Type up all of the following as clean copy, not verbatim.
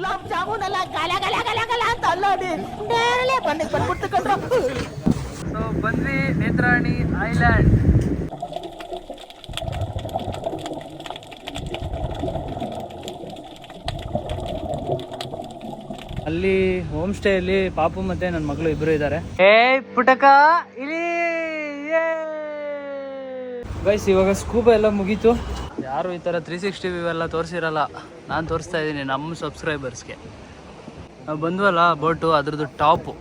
ಗುಲಾಬ್ ಜಾಮೂನ್ ಅಲ್ಲ ಗಲ ಗಲ ಗಲ ಗಲ ಅಂತ ಅಲ್ಲೋಡಿ ನೇರಳೆ ಬಂದ್ಬಿಡ್ತು ಕಣ್ರು. ಸೊ ಬಂದ್ವಿ ನೇತ್ರಾಣಿ ಐಲ್ಯಾಂಡ್. ಅಲ್ಲಿ ಹೋಮ್ ಸ್ಟೇ ಅಲ್ಲಿ ಪಾಪು ಮತ್ತೆ ನನ್ನ ಮಗಳು ಇಬ್ರು ಇದ್ದಾರೆ. ಪುಟಕ ಇಲ್ಲಿ ಗೈಸ್ ಇವಾಗ ಸ್ಕೂಬಾ ಎಲ್ಲ ಮುಗೀತು. ಯಾರು ಈ ಥರ 360 ವ್ಯೂ ಎಲ್ಲ ತೋರಿಸಿರಲ್ಲ, ನಾನು ತೋರಿಸ್ತಾ ಇದ್ದೀನಿ ನಮ್ಮ ಸಬ್ಸ್ಕ್ರೈಬರ್ಸ್ಗೆ. ನಾವು ಬಂದ್ವಲ್ಲ ಬೋಟು, ಅದ್ರದ್ದು ಟಾಪು.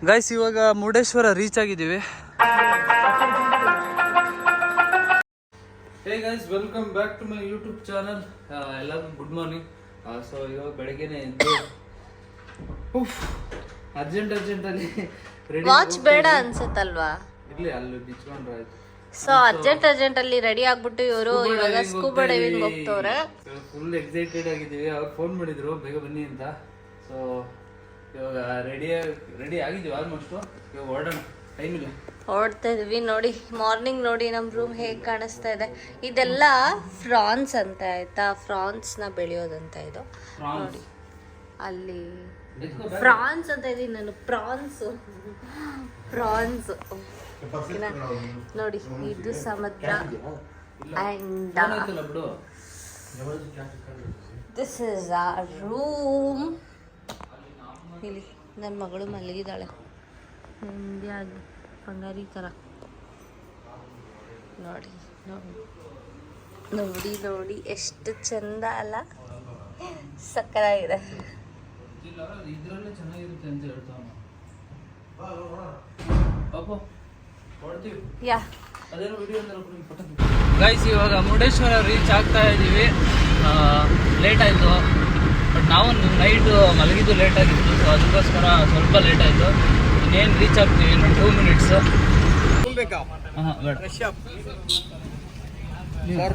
ಗೈಸ್ ಇವಾಗ ಮುರುಡೇಶ್ವರ ರೀಚ್ ಆಗಿದ್ದೀವಿ. Hey guys, welcome back to my YouTube channel. ಎಲ್ಲರಿಗೂ ಗುಡ್ ಮಾರ್ನಿಂಗ್. ಸೊ ಇವಾಗ ಬೆಳಗ್ಗೆನೆ ಎದ್ದು ಅರ್ಜೆಂಟಲ್ಲಿ ರೆಡಿ. ವಾಚ್ ಬೇಡ ಅನ್ಸುತ್ತಲ್ವಾ? ಇರ್ಲಿ, ಅಲ್ಲಿ ಬಿಚ್ಕೊಂಡ್ರೆ ಆಯ್ತು. ಸೊ ಅರ್ಜೆಂಟ್ ಅಲ್ಲಿ ರೆಡಿ ಆಗ್ಬಿಟ್ಟು ಇವರು ಇವಾಗ ಸ್ಕೂಬಾ ಡೈವಿಂಗ್ ಹೋಗ್ತವ್ರೆ. ಫುಲ್ ಎಕ್ಸೈಟೆಡ್ ಆಗಿದ್ದೀವಿ. ಅವ್ರು ಫೋನ್ ಮಾಡಿದ್ರು ಬೇಗ ಬನ್ನಿ ಅಂತ. ಸೊ ಇವಾಗ ರೆಡಿ ಆಗಿದ್ದೀವಿ ಆಲ್ಮೋಸ್ಟ್. ಇವಾಗ ಹೊರಡೋಣ, ಟೈಮ್ ಇಲ್ಲ. ಹೊರಡ್ತಾ ಇದೀವಿ. ನೋಡಿ ಮಾರ್ನಿಂಗ್ ನೋಡಿ ನಮ್ಮ ರೂಮ್ ಹೇಗೆ ಕಾಣಿಸ್ತಾ ಇದೆ. ಇದೆಲ್ಲ ಫ್ರಾನ್ಸ್ ಅಂತ ಆಯ್ತಾ, ಫ್ರಾನ್ಸ್ ನ ಬೆಳೆಯೋದಂತ ಇದು. ನೋಡಿ ಅಲ್ಲಿ ಫ್ರಾನ್ಸ್ ಅಂತ ಇದೀನಿ ನಾನು. ಪ್ರಾನ್ಸ್ ನೋಡಿ, ಇದು ಸಮುದ್ರ. ಅಂಡ್ ದಿಸ್ ಇಸ್ ಆ ರೂಮ್. ಇಲ್ಲಿ ನನ್ನ ಮಗಳು ಮಲಗಿದ್ದಾಳೆ ನೆಮ್ಮದಿಯಾಗಿ, ಬಂಗಾರಿ ಥರ. ನೋಡಿ ನೋಡಿ ನೋಡಿ ನೋಡಿ ಎಷ್ಟು ಚಂದ ಅಲ್ಲ, ಸಕ್ಕತ್ತಾಗಿದೆ. ಇದ್ರಲ್ಲೇ ಚೆನ್ನಾಗಿರುತ್ತೆ ಅಂತ ಹೇಳ್ತಾವ. ಗೈಸ್ ಇವಾಗ ಮುರುಡೇಶ್ವರ ರೀಚ್ ಆಗ್ತಾ ಇದ್ದೀವಿ. ಲೇಟ್ ಆಯಿತು, ಬಟ್ ನಾವು ನೈಟು ಮಲಗಿದ್ದು ಲೇಟ್ ಆಗಿತ್ತು. ಸೊ ಅದಕ್ಕೋಸ್ಕರ ಸ್ವಲ್ಪ ಲೇಟ್ ಆಯಿತು. ಇನ್ನೇನು ರೀಚ್ ಆಗ್ತೀವಿ, ಇನ್ನು 2 ಮಿನಿಟ್ಸು. ಹಾಂ ಬೇಡ,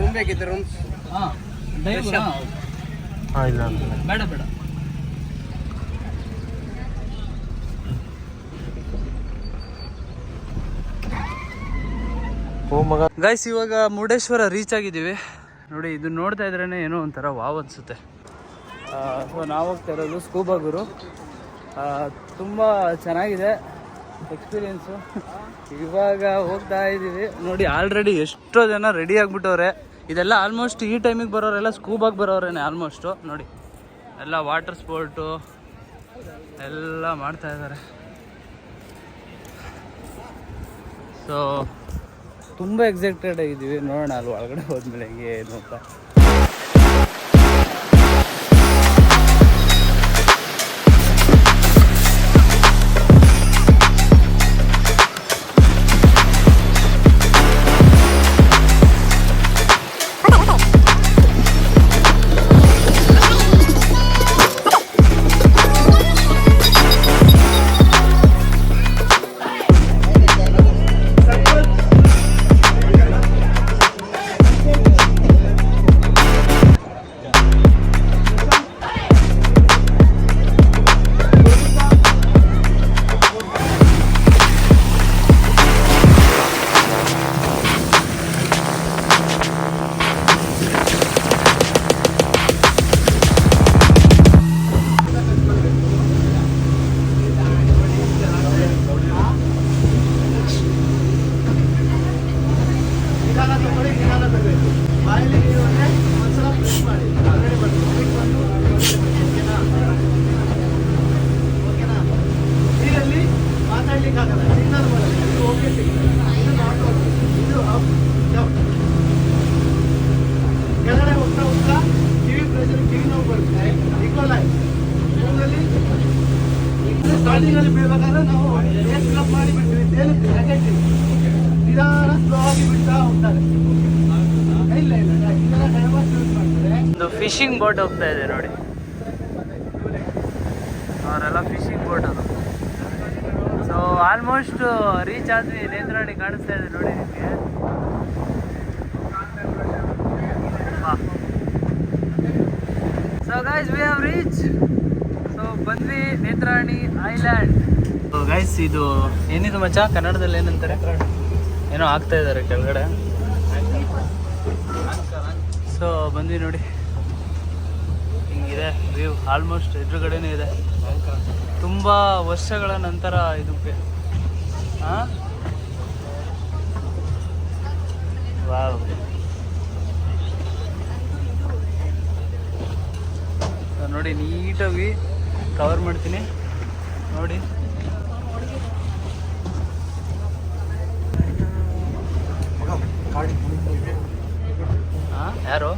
ರೂಮ್ ಬೇಕಿತ್ತು. ರೂಮ್ಸ್ ಹಾಂ ಬೇಡ ಬೇಡ. ಗೈಸ್ ಇವಾಗ ಮುರುಡೇಶ್ವರ ರೀಚ್ ಆಗಿದ್ದೀವಿ. ನೋಡಿ, ಇದು ನೋಡ್ತಾ ಇದ್ರೇ ಏನೋ ಒಂಥರ ವಾವ್ ಅನಿಸುತ್ತೆ. ಸೊ ನಾವು ಹೋಗ್ತಾ ಇರೋದು ಸ್ಕೂಬಾ ಗುರು. ತುಂಬ ಚೆನ್ನಾಗಿದೆ ಎಕ್ಸ್ಪೀರಿಯೆನ್ಸು. ಇವಾಗ ಹೋಗ್ತಾ ಇದ್ದೀವಿ. ನೋಡಿ ಆಲ್ರೆಡಿ ಎಷ್ಟೋ ಜನ ರೆಡಿ ಆಗಿಬಿಟ್ಟವ್ರೆ. ಇದೆಲ್ಲ ಆಲ್ಮೋಸ್ಟ್ ಈ ಟೈಮಿಗೆ ಬರೋರೆಲ್ಲ ಸ್ಕೂಬಾಗೆ ಬರೋರೇನೆ ಆಲ್ಮೋಸ್ಟು. ನೋಡಿ ಎಲ್ಲ ವಾಟರ್ ಸ್ಪೋರ್ಟು ಎಲ್ಲ ಮಾಡ್ತಾ ಇದ್ದಾರೆ. ಸೊ ತುಂಬ ಎಕ್ಸೈಟೆಡ್ ಆಗಿದ್ದೀವಿ. ನೋಡೋಣ ಅಲ್ಲಿ ಒಳಗಡೆ ಹೋದ್ಮೇಲೆ ಹೆಂಗೆ ಏನು ಅಂತ. ಸ್ಟಾರ್ಟಿಂಗಲ್ಲಿ ಬೀಳ್ಬೇಕಾದ್ರೆ ನಾವು ಫಿಲಪ್ ಮಾಡಿ ಬಿಡ್ತೀವಿ, ತೇಲುತ್ತೆ. ಯಾಕೆ ನಿಧಾನ ಸ್ಲೋ ಆಗಿ ಬಿಡ್ತಾ ಹೋಗ್ತಾರೆ. ಇಲ್ಲ ಇಲ್ಲ ಇದೆಲ್ಲ ಡೈವರ್ಸ್ ಯೂಸ್ ಮಾಡ್ತಾರೆ. ಒಂದು ಫಿಶಿಂಗ್ ಬೋಟ್ ಹೋಗ್ತಾ ಇದೆ ನೋಡಿ, ಅವರೆಲ್ಲ ಫಿಶಿಂಗ್ ಬೋಟ್ ಅದು. ಸೊ ಆಲ್ಮೋಸ್ಟ್ ರೀಚ್ ಆದ್ವಿ. ನೇತ್ರಾಣಿ ಕಾಣಿಸ್ತಾ ಇದೆ ನೋಡಿ ನಿಮಗೆ. So guys we have reach. So ಬಂದ್ವಿ ನೇತ್ರಾಣಿ ಐಲ್ಯಾಂಡ್. ಸೊ ಗೈಸ್ ಇದು ಏನಿದು ಮಚ್ಚ, ಕನ್ನಡದಲ್ಲಿ ಏನಂತಾರೆ? ಏನೋ ಆಗ್ತಾ ಇದ್ದಾರೆ ಕೆಳಗಡೆ. ಸೊ ಬಂದ್ವಿ ನೋಡಿ, ಹಿಂಗೆ ಹಿಂಗಿದೆ ವ್ಯೂ. ಆಲ್ಮೋಸ್ಟ್ ಎದುರುಗಡೆನೇ ಇದೆ. ತುಂಬ ವರ್ಷಗಳ ನಂತರ ಇದಕ್ಕೆ ವಾವ್. ನೋಡಿ ನೀಟಾಗಿ ಕವರ್ ಮಾಡ್ತೀನಿ ನೋಡಿ. ಯಾರು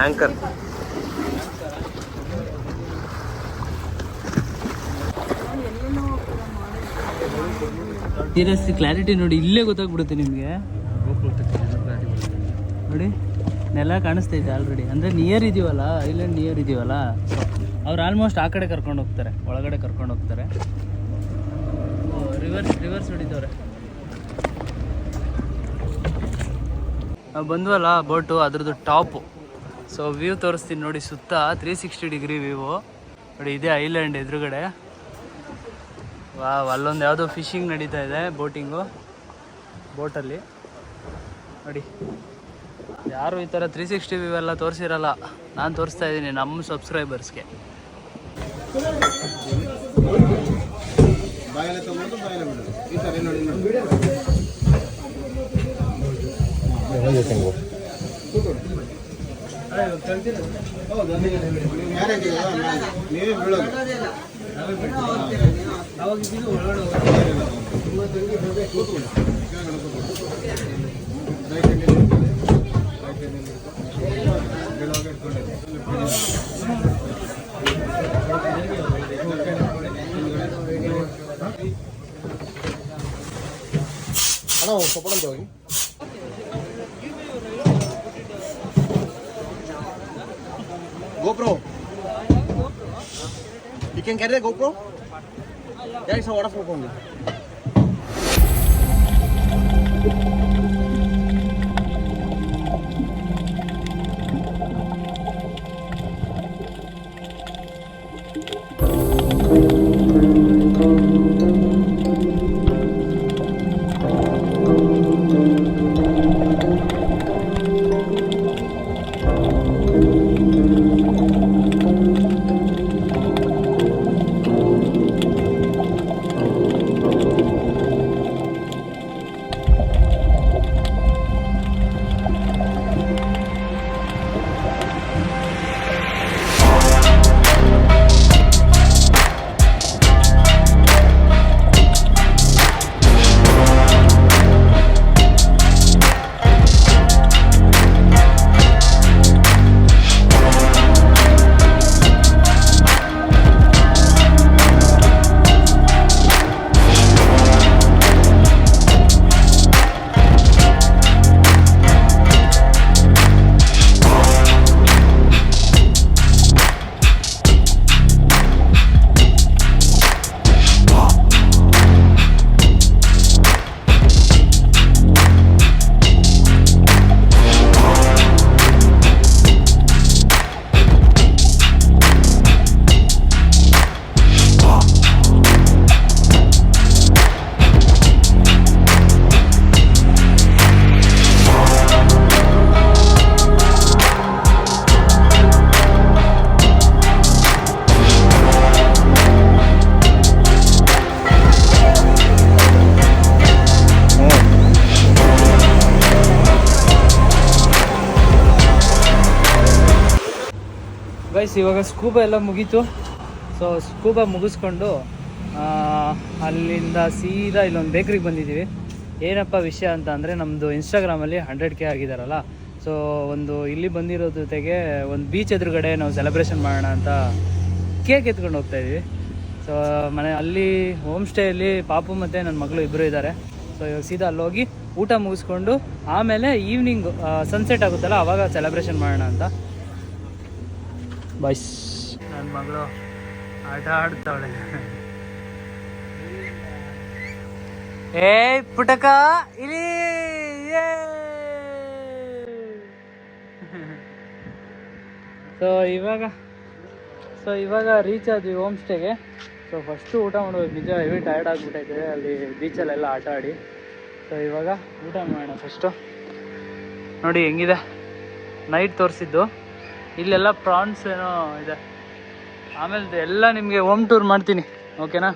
ಆಂಕರ್ ಸೀರಿಯಸ್ಲಿ ಕ್ಲಾರಿಟಿ ನೋಡಿ, ಇಲ್ಲೇ ಗೊತ್ತಾಗ್ಬಿಡುತ್ತೆ ನಿಮಗೆ. ನೋಡಿ ನೆಲ ಕಾಣಿಸ್ತೈತೆ ಆಲ್ರೆಡಿ, ಅಂದರೆ ನಿಯರ್ ಇದೀವಲ್ಲ, ಐಲ್ಯಾಂಡ್ ನಿಯರ್ ಇದೀವಲ್ಲ. ಅವ್ರು ಆಲ್ಮೋಸ್ಟ್ ಆ ಕಡೆ ಕರ್ಕೊಂಡು ಹೋಗ್ತಾರೆ, ಒಳಗಡೆ ಕರ್ಕೊಂಡು ಹೋಗ್ತಾರೆ. ರಿವರ್ಸ್ ಹೊಡಿತವ್ರೆ. ನಾವು ಬಂದ್ವಲ್ಲ ಬೋಟು, ಅದ್ರದ್ದು ಟಾಪು. ಸೊ ವ್ಯೂ ತೋರಿಸ್ತೀನಿ ನೋಡಿ, ಸುತ್ತ 360 ಡಿಗ್ರಿ ವ್ಯೂ ನೋಡಿ. ಇದೇ ಐಲ್ಯಾಂಡ್ ಎದುರುಗಡೆ. ಅಲ್ಲೊಂದು ಯಾವುದೋ ಫಿಶಿಂಗ್ ನಡೀತಾ ಇದೆ, ಬೋಟಲ್ಲಿ ನೋಡಿ. ಯಾರು ಈ ಥರ 360 ವ್ಯೂ ಎಲ್ಲ ತೋರಿಸಿರಲ್ಲ, ನಾನು ತೋರಿಸ್ತಾ ಇದ್ದೀನಿ ನಮ್ಮ ಸಬ್ಸ್ಕ್ರೈಬರ್ಸ್ಗೆ. GoPro. You can carry the GoPro? Yeah, it's a waterproof only. Guys ಇವಾಗ ಸ್ಕೂಬಾ ಎಲ್ಲ ಮುಗೀತು. ಸೊ ಸ್ಕೂಬಾ ಮುಗಿಸ್ಕೊಂಡು ಅಲ್ಲಿಂದ ಸೀದಾ ಇಲ್ಲೊಂದು ಬೇಕ್ರಿಗೆ ಬಂದಿದ್ದೀವಿ. ಏನಪ್ಪ ವಿಷಯ ಅಂತ ಅಂದರೆ ನಮ್ಮದು ಇನ್ಸ್ಟಾಗ್ರಾಮಲ್ಲಿ 100K ಆಗಿದ್ದಾರಲ್ಲ. ಸೊ ಒಂದು ಇಲ್ಲಿ ಬಂದಿರೋ ಜೊತೆಗೆ ಒಂದು ಬೀಚ್ ಎದುರುಗಡೆ ನಾವು ಸೆಲೆಬ್ರೇಷನ್ ಮಾಡೋಣ ಅಂತ ಕೇಕ್ ಎತ್ಕೊಂಡು ಹೋಗ್ತಾಯಿದ್ವಿ. ಸೊ ಅಲ್ಲಿ ಹೋಮ್ ಸ್ಟೇಯಲ್ಲಿ ಪಾಪು ಮತ್ತು ನನ್ನ ಮಗಳು ಇಬ್ಬರು ಇದ್ದಾರೆ. ಸೊ ಇವಾಗ ಸೀದಾ ಅಲ್ಲಿ ಹೋಗಿ ಊಟ ಮುಗಿಸ್ಕೊಂಡು ಆಮೇಲೆ ಈವ್ನಿಂಗ್ ಸನ್ಸೆಟ್ ಆಗುತ್ತಲ್ಲ ಆವಾಗ ಸೆಲೆಬ್ರೇಷನ್ ಮಾಡೋಣ ಅಂತ. ಬಾಯ್ಸ್, ನನ್ನ ಮಗಳು ಆಟ ಆಡ್ತಾವಳೆ. ಏಯ್ ಪುಟಕ ಇಲ್ಲಿ. ಸೊ ಇವಾಗ ರೀಚ್ ಆದ್ವಿ ಹೋಮ್ ಸ್ಟೇಗೆ. ಸೊ ಫಸ್ಟು ಊಟ ಮಾಡ್ಬೇಕು. ನಿಜ ಹೆವಿ ಟಯರ್ಡ್ ಆಗಿಬಿಟ್ಟೈತೆ ಅಲ್ಲಿ ಬೀಚಲ್ಲೆಲ್ಲ ಆಟ ಆಡಿ. ಸೊ ಇವಾಗ ಊಟ ಮಾಡೋಣ ಫಸ್ಟು. ನೋಡಿ ಹೆಂಗಿದೆ, ನೈಟ್ ತೋರಿಸಿದ್ದು. ಇಲ್ಲೆಲ್ಲ ಪ್ರಾನ್ಸ್ ಏನೋ ಇದೆ. ಆಮೇಲೆ ಎಲ್ಲ ನಿಮಗೆ ಹೋಮ್ ಟೂರ್ ಮಾಡ್ತೀನಿ, ಓಕೆನಾ?